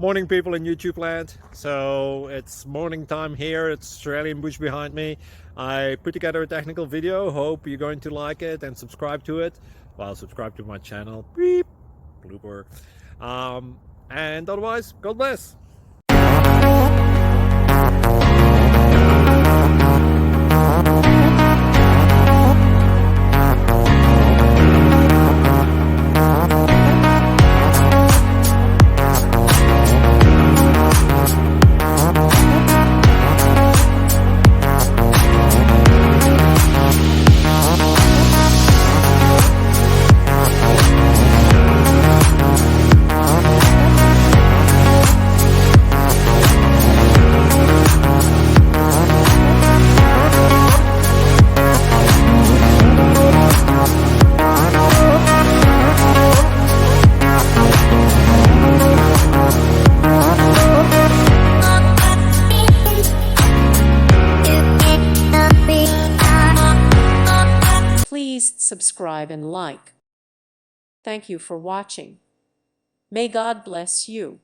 Morning, people in YouTube land. So it's morning time here. It's Australian bush behind me. I put together a technical video. Hope you're going to like it and subscribe to it. Well, subscribe to my channel. Beep. Blooper. And otherwise, God bless. Please subscribe and like. Thank you for watching. May God bless you.